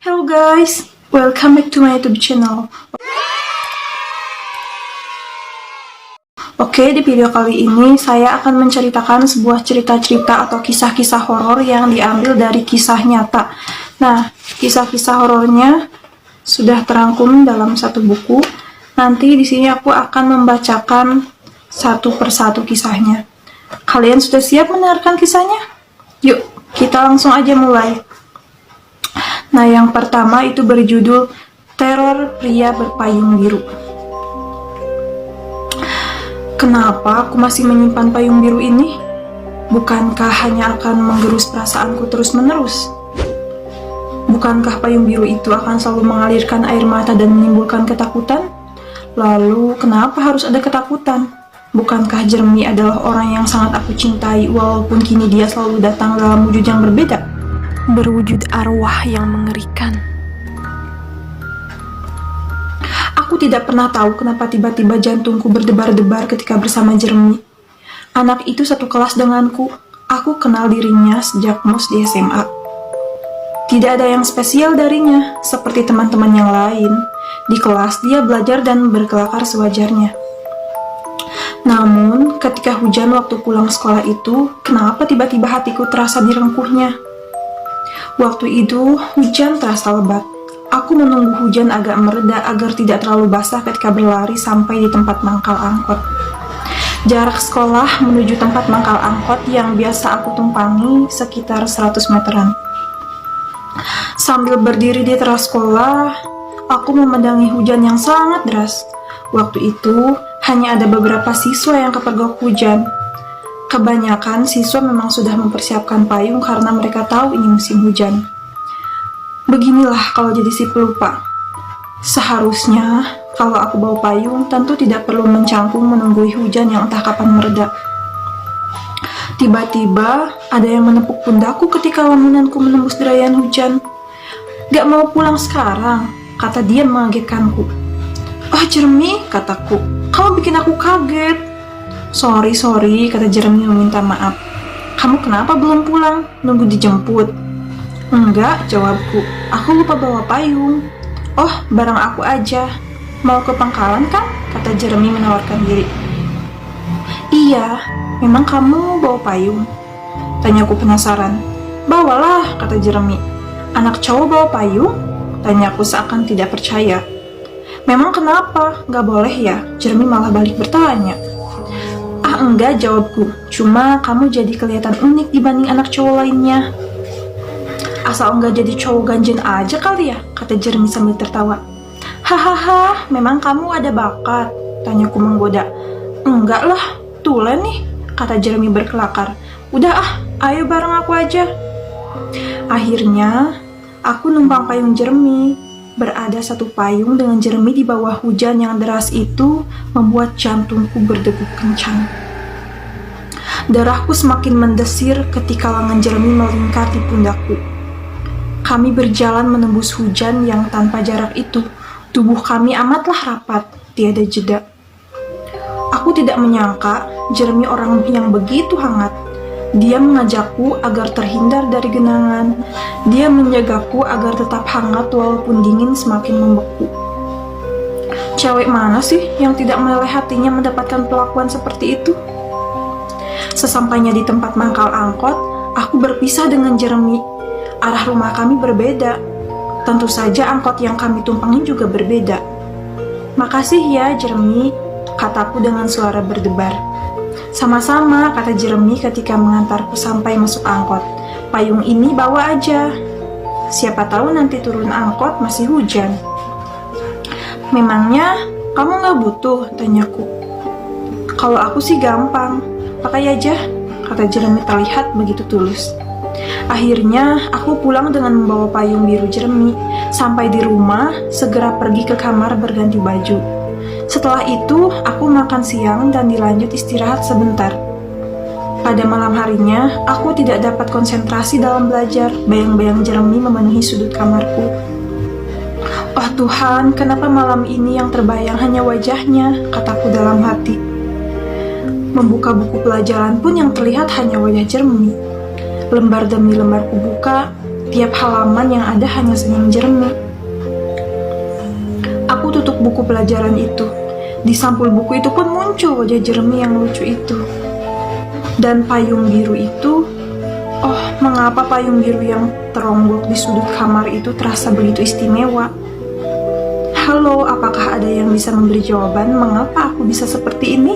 Hello guys, welcome back to my YouTube channel. Oke, di video kali ini saya akan menceritakan sebuah cerita-cerita atau kisah-kisah horor yang diambil dari kisah nyata. Nah, kisah-kisah horornya sudah terangkum dalam satu buku. Nanti di sini aku akan membacakan satu persatu kisahnya. Kalian sudah siap mendengarkan kisahnya? Yuk, kita langsung aja mulai. Nah, yang pertama itu berjudul Teror Pria Berpayung Biru. Kenapa aku masih menyimpan payung biru ini? Bukankah hanya akan menggerus perasaanku terus-menerus? Bukankah payung biru itu akan selalu mengalirkan air mata dan menimbulkan ketakutan? Lalu, kenapa harus ada ketakutan? Bukankah Jeremy adalah orang yang sangat aku cintai walaupun kini dia selalu datang dalam wujud yang berbeda? Berwujud arwah yang mengerikan. Aku tidak pernah tahu kenapa tiba-tiba jantungku berdebar-debar ketika bersama Jeremy. Anak itu satu kelas denganku. Aku kenal dirinya sejak MUS di SMA. Tidak ada yang spesial darinya, seperti teman-teman yang lain. Di kelas dia belajar dan berkelakar sewajarnya. Namun, ketika hujan waktu pulang sekolah itu, kenapa tiba-tiba hatiku terasa direngkuhnya? Waktu itu, hujan terasa lebat. Aku menunggu hujan agak mereda agar tidak terlalu basah ketika berlari sampai di tempat mangkal angkot. Jarak sekolah menuju tempat mangkal angkot yang biasa aku tumpangi sekitar 100 meteran. Sambil berdiri di teras sekolah, aku memandangi hujan yang sangat deras. Waktu itu, hanya ada beberapa siswa yang kepergok hujan. Kebanyakan siswa memang sudah mempersiapkan payung karena mereka tahu ini musim hujan. Beginilah kalau jadi si pelupa. Seharusnya, kalau aku bawa payung, tentu tidak perlu mencangkung menunggui hujan yang entah kapan mereda. Tiba-tiba, ada yang menepuk pundakku ketika lamunanku menembus derayan hujan. "Gak mau pulang sekarang?" kata dia mengagetkanku. "Oh Jeremy," kataku, "kamu bikin aku kaget." Sorry, kata Jeremy meminta maaf. "Kamu kenapa belum pulang? Nunggu dijemput?" "Enggak," jawabku. "Aku lupa bawa payung." "Oh, barang aku aja. Mau ke pangkalan kan?" kata Jeremy menawarkan diri. "Iya, memang kamu bawa payung?" tanyaku penasaran. "Bawalah," kata Jeremy. "Anak cowok bawa payung?" tanyaku seakan tidak percaya. "Memang kenapa? Nggak boleh ya?" Jeremy malah balik bertanya. "Ah enggak," jawabku. "Cuma kamu jadi kelihatan unik dibanding anak cowok lainnya." "Asal enggak jadi cowok ganjen aja kali ya?" kata Jeremy sambil tertawa. "Hahaha, memang kamu ada bakat?" tanyaku menggoda. "Enggak lah, tulen nih," kata Jeremy berkelakar. "Udah ah, ayo bareng aku aja." Akhirnya, aku numpang payung Jeremy. Berada satu payung dengan Jeremy di bawah hujan yang deras itu membuat jantungku berdegup kencang. Darahku semakin mendesir ketika lengan Jeremy melingkar di pundakku. Kami berjalan menembus hujan yang tanpa jarak itu. Tubuh kami amatlah rapat, tiada jeda. Aku tidak menyangka Jeremy orang yang begitu hangat. Dia mengajakku agar terhindar dari genangan. Dia menjagaku agar tetap hangat walaupun dingin semakin membeku. Cewek mana sih yang tidak meleleh hatinya mendapatkan perlakuan seperti itu? Sesampainya di tempat mangkal angkot, aku berpisah dengan Jeremy. Arah rumah kami berbeda. Tentu saja angkot yang kami tumpangi juga berbeda. "Makasih ya, Jeremy," kataku dengan suara berdebar. "Sama-sama," kata Jeremy ketika mengantarku sampai masuk angkot. "Payung ini bawa aja. Siapa tahu nanti turun angkot masih hujan." "Memangnya kamu nggak butuh?" tanyaku. "Kalau aku sih gampang. Pakai aja," kata Jeremy terlihat begitu tulus. Akhirnya, aku pulang dengan membawa payung biru Jeremy. Sampai di rumah, segera pergi ke kamar berganti baju. Setelah itu, aku makan siang dan dilanjut istirahat sebentar. Pada malam harinya, aku tidak dapat konsentrasi dalam belajar. Bayang-bayang Jeremy memenuhi sudut kamarku. "Oh Tuhan, kenapa malam ini yang terbayang hanya wajahnya?" kataku dalam hati. Membuka buku pelajaran pun yang terlihat hanya wajah Jeremy. Lembar demi lembar kubuka, Tiap halaman yang ada hanya senyum Jeremy. Aku tutup buku pelajaran itu. Di sampul buku itu pun muncul wajah Jeremy yang lucu itu. Dan payung biru itu, oh, mengapa payung biru yang teronggok di sudut kamar itu terasa begitu istimewa? Halo, apakah ada yang bisa memberi jawaban mengapa aku bisa seperti ini?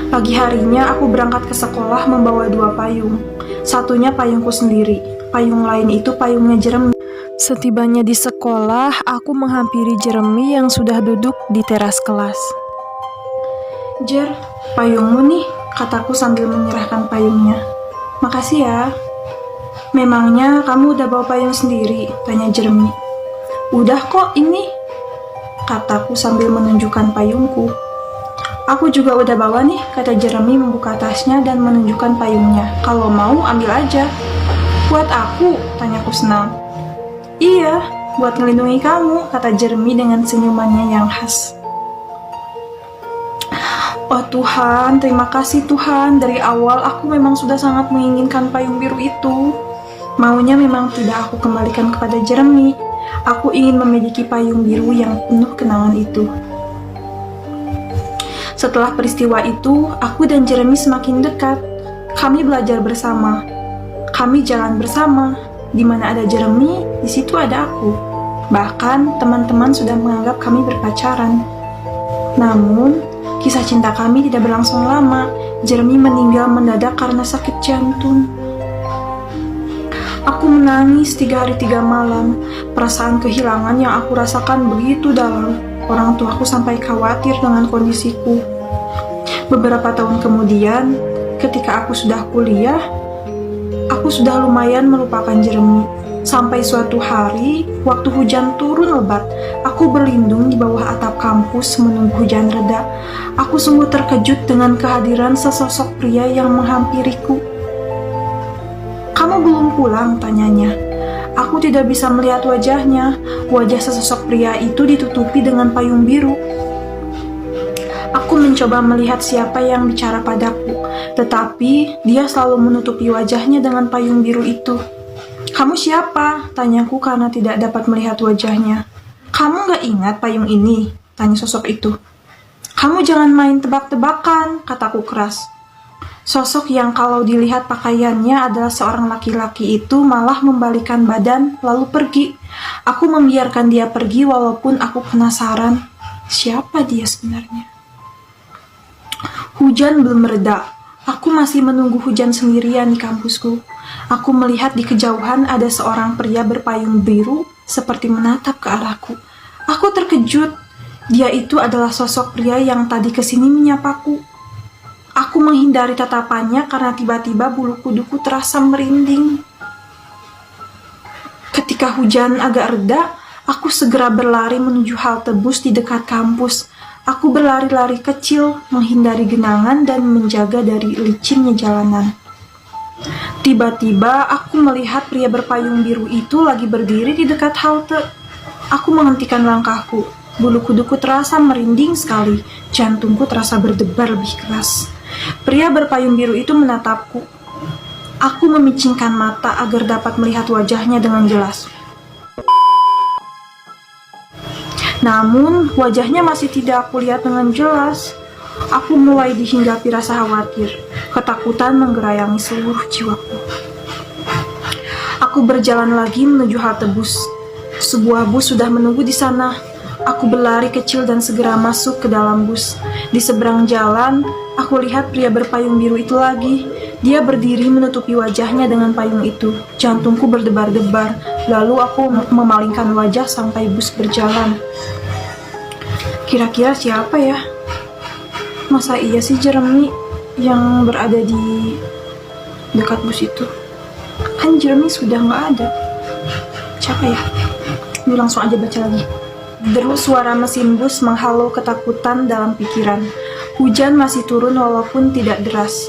Pagi harinya aku berangkat ke sekolah membawa 2 payung. Satunya payungku sendiri, payung lain itu payungnya Jeremy. Setibanya di sekolah, aku menghampiri Jeremy yang sudah duduk di teras kelas. Jer, payungmu nih, kataku sambil menyerahkan payungnya. Makasih ya. Memangnya kamu udah bawa payung sendiri? Tanya Jeremy. Udah kok ini, kataku sambil menunjukkan payungku. Aku juga udah bawa nih, kata Jeremy membuka tasnya dan menunjukkan payungnya. Kalau mau ambil aja. Buat aku? Tanyaku senang. Iya, buat ngelindungi kamu, kata Jeremy dengan senyumannya yang khas. Oh Tuhan, terima kasih Tuhan. Dari awal aku memang sudah sangat menginginkan payung biru itu. Maunya memang tidak aku kembalikan kepada Jeremy. Aku ingin memiliki payung biru yang penuh kenangan itu. Setelah peristiwa itu, aku dan Jeremy semakin dekat. Kami belajar bersama. Kami jalan bersama. Di mana ada Jeremy, di situ ada aku. Bahkan teman-teman sudah menganggap kami berpacaran. Namun, kisah cinta kami tidak berlangsung lama. Jeremy meninggal mendadak karena sakit jantung. Aku menangis 3 hari 3 malam. Perasaan kehilangan yang aku rasakan begitu dalam. Orang tuaku sampai khawatir dengan kondisiku. Beberapa tahun kemudian, ketika aku sudah kuliah, aku sudah lumayan melupakan Jeremy. Sampai suatu hari, waktu hujan turun lebat, aku berlindung di bawah atap kampus menunggu hujan reda. Aku sungguh terkejut dengan kehadiran sesosok pria yang menghampiriku. Kamu belum pulang? Tanyanya. Aku tidak bisa melihat wajahnya. Wajah sesosok pria itu ditutupi dengan payung biru. Aku mencoba melihat siapa yang bicara padaku, tetapi dia selalu menutupi wajahnya dengan payung biru itu. Kamu siapa? Tanyaku karena tidak dapat melihat wajahnya. Kamu gak ingat payung ini? Tanya sosok itu. Kamu jangan main tebak-tebakan, kataku keras. Sosok yang kalau dilihat pakaiannya adalah seorang laki-laki itu malah membalikan badan lalu pergi. Aku membiarkan dia pergi walaupun aku penasaran. Siapa dia sebenarnya? Hujan belum mereda. Aku masih menunggu hujan sendirian di kampusku. Aku melihat di kejauhan ada seorang pria berpayung biru seperti menatap ke arahku. Aku terkejut. Dia itu adalah sosok pria yang tadi kesini menyapaku. Aku menghindari tatapannya karena tiba-tiba bulu kuduku terasa merinding. Ketika hujan agak reda, aku segera berlari menuju halte bus di dekat kampus. Aku berlari-lari kecil, menghindari genangan dan menjaga dari licinnya jalanan. Tiba-tiba aku melihat pria berpayung biru itu lagi berdiri di dekat halte. Aku menghentikan langkahku. Bulu kuduku terasa merinding sekali. Jantungku terasa berdebar lebih keras. Pria berpayung biru itu menatapku. Aku memicingkan mata agar dapat melihat wajahnya dengan jelas. Namun, wajahnya masih tidak aku lihat dengan jelas. Aku mulai dihinggapi rasa khawatir. Ketakutan menggerayangi seluruh jiwaku. Aku berjalan lagi menuju halte bus. Sebuah bus sudah menunggu di sana. Aku berlari kecil dan segera masuk ke dalam bus. Di seberang jalan, aku lihat pria berpayung biru itu lagi. Dia berdiri menutupi wajahnya dengan payung itu. Jantungku berdebar-debar. Lalu aku memalingkan wajah sampai bus berjalan. Kira-kira siapa ya? Masa iya sih Jeremy yang berada di dekat bus itu? Kan Jeremy sudah nggak ada. Siapa ya? Yuk langsung aja baca lagi. Deru suara mesin bus menghalau ketakutan dalam pikiran. Hujan masih turun walaupun tidak deras.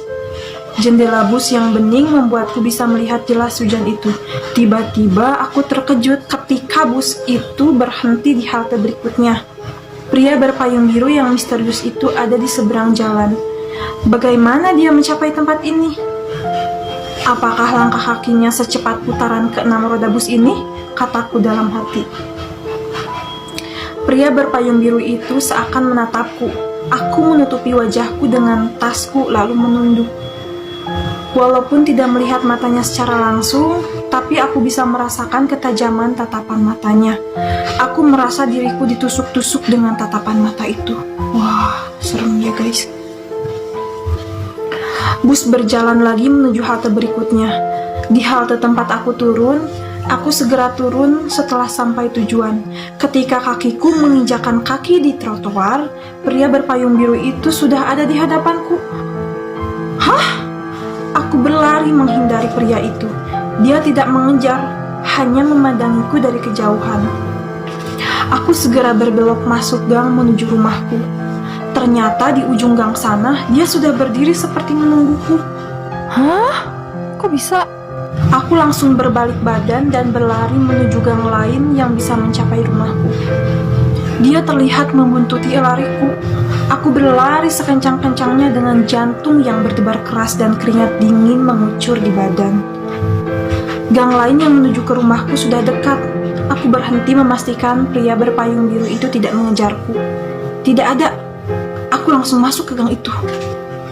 Jendela bus yang bening membuatku bisa melihat jelas hujan itu. Tiba-tiba aku terkejut ketika bus itu berhenti di halte berikutnya. Pria berpayung biru yang misterius itu ada di seberang jalan. Bagaimana dia mencapai tempat ini? Apakah langkah kakinya secepat putaran keenam roda bus ini? Kataku dalam hati. Pria berpayung biru itu seakan menatapku. Aku menutupi wajahku dengan tasku lalu menunduk. Walaupun tidak melihat matanya secara langsung, tapi aku bisa merasakan ketajaman tatapan matanya. Aku merasa diriku ditusuk-tusuk dengan tatapan mata itu. Wah, serem ya guys. Bus berjalan lagi menuju halte berikutnya. Di halte tempat aku turun, aku segera turun setelah sampai tujuan. Ketika kakiku menginjakan kaki di trotoar, pria berpayung biru itu sudah ada di hadapanku. Hah? Aku berlari menghindari pria itu. Dia tidak mengejar, hanya memandangiku dari kejauhan. Aku segera berbelok masuk gang menuju rumahku. Ternyata di ujung gang sana, dia sudah berdiri seperti menungguku. Hah? Kok bisa? Aku langsung berbalik badan dan berlari menuju gang lain yang bisa mencapai rumahku. Dia terlihat membuntuti lariku. Aku berlari sekencang-kencangnya dengan jantung yang berdebar keras dan keringat dingin mengucur di badan. Gang lain yang menuju ke rumahku sudah dekat. Aku berhenti memastikan pria berpayung biru itu tidak mengejarku. Tidak ada. Aku langsung masuk ke gang itu.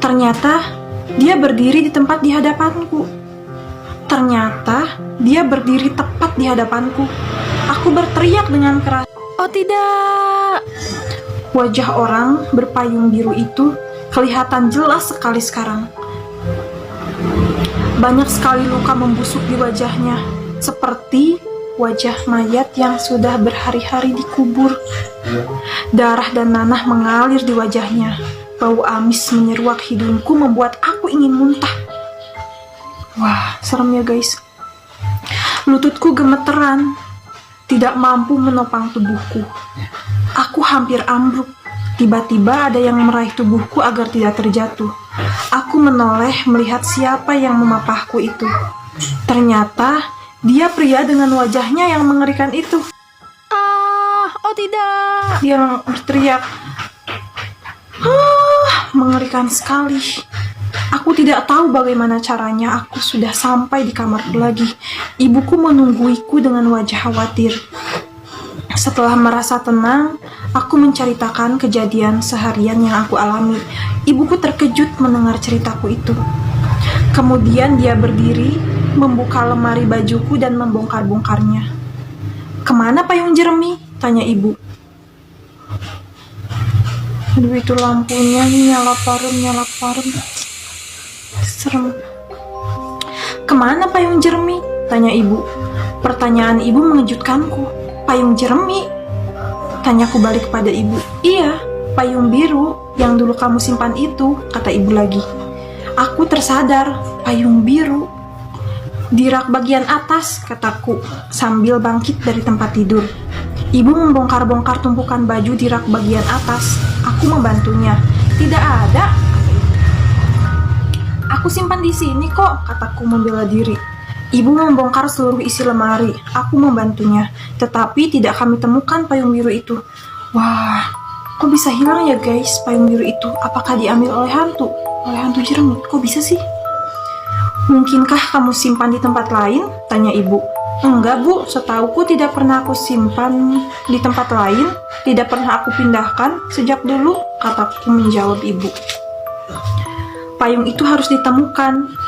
Ternyata dia berdiri di tempat di hadapanku. Ternyata dia berdiri tepat di hadapanku. Aku berteriak dengan keras. Oh tidak! Wajah orang berpayung biru itu kelihatan jelas sekali sekarang. Banyak sekali luka membusuk di wajahnya, seperti wajah mayat yang sudah berhari-hari dikubur. Darah dan nanah mengalir di wajahnya. Bau amis menyeruak hidungku membuat aku ingin muntah. Wah, serem ya guys. Lututku gemeteran, tidak mampu menopang tubuhku. Aku hampir ambruk. Tiba-tiba ada yang meraih tubuhku agar tidak terjatuh. Aku menoleh melihat siapa yang memapahku itu. Ternyata dia pria dengan wajahnya yang mengerikan itu. Oh tidak! Dia berteriak. Mengerikan sekali. Aku tidak tahu bagaimana caranya. Aku sudah sampai di kamarku lagi. Ibuku menungguiku dengan wajah khawatir. Setelah merasa tenang, aku menceritakan kejadian seharian yang aku alami. Ibuku terkejut mendengar ceritaku itu. Kemudian dia berdiri, membuka lemari bajuku dan membongkar-bongkarnya. "Kemana payung jerami?" tanya ibu. Aduh, itu lampunya nih nyala parum. Serem. "Kemana payung jerami?" tanya ibu. Pertanyaan ibu mengejutkanku. "Payung jerami?" tanyaku balik pada ibu. "Iya, payung biru yang dulu kamu simpan itu," kata ibu lagi. Aku tersadar, payung biru. "Di rak bagian atas," kataku sambil bangkit dari tempat tidur. Ibu membongkar-bongkar tumpukan baju di rak bagian atas. Aku membantunya. "Tidak ada," kata ibu. "Aku simpan di sini kok," kataku membela diri. Ibu membongkar seluruh isi lemari. Aku membantunya, tetapi tidak kami temukan payung biru itu. Wah, kok bisa hilang ya guys payung biru itu? Apakah diambil oleh hantu? Oleh hantu jerami? Kok bisa sih? "Mungkinkah kamu simpan di tempat lain?" tanya ibu. "Enggak bu, setauku tidak pernah aku simpan di tempat lain. Tidak pernah aku pindahkan sejak dulu," kataku menjawab ibu. "Payung itu harus ditemukan.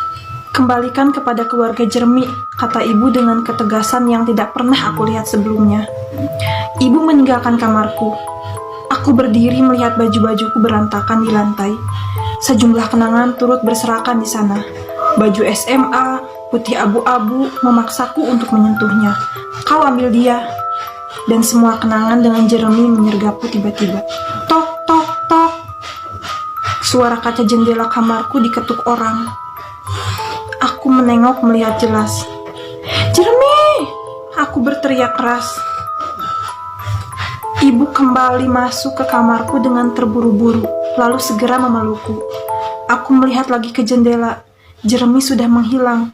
Kembalikan kepada keluarga jermi," kata ibu dengan ketegasan yang tidak pernah aku lihat sebelumnya. Ibu meninggalkan kamarku. Aku berdiri melihat baju-bajuku berantakan di lantai. Sejumlah kenangan turut berserakan di sana. Baju SMA, putih abu-abu, memaksaku untuk menyentuhnya. "Kau ambil dia." Dan semua kenangan dengan jerami menyergapku tiba-tiba. Tok, tok, tok. Suara kaca jendela kamarku diketuk orang. Aku menengok melihat jelas. "Jeremy!" Aku berteriak keras. Ibu kembali masuk ke kamarku dengan terburu-buru, lalu segera memelukku. Aku melihat lagi ke jendela. Jeremy sudah menghilang.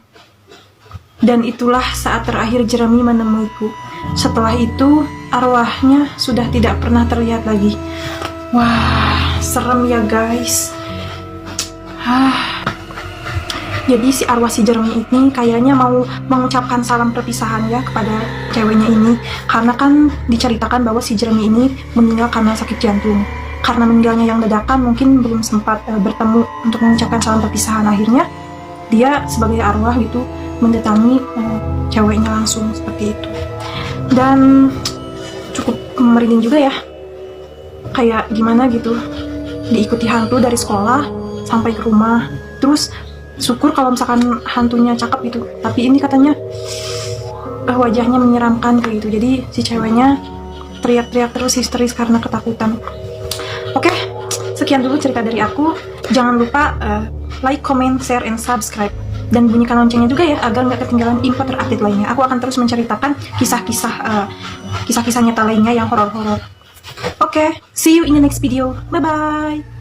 Dan itulah saat terakhir Jeremy menemuiku. Setelah itu, arwahnya sudah tidak pernah terlihat lagi. Wah, serem ya guys. Jadi si arwah si Jeremy ini kayaknya mau mengucapkan salam perpisahan ya kepada ceweknya ini. Karena kan diceritakan bahwa si Jeremy ini meninggal karena sakit jantung. Karena meninggalnya yang dadakan mungkin belum sempat bertemu untuk mengucapkan salam perpisahan. Akhirnya dia sebagai arwah gitu mendatangi ceweknya langsung seperti itu. Dan cukup merinding juga ya. Kayak gimana gitu. Diikuti hantu dari sekolah sampai ke rumah. Terus syukur kalau misalkan hantunya cakep gitu, tapi ini katanya wajahnya menyeramkan kayak gitu. Jadi si ceweknya teriak-teriak terus histeris karena ketakutan. Oke, sekian dulu cerita dari aku. Jangan lupa like, comment, share, and subscribe, dan bunyikan loncengnya juga ya agar nggak ketinggalan info terupdate lainnya. Aku akan terus menceritakan kisah-kisah nyata lainnya yang horor-horor. Oke, see you in the next video. Bye bye.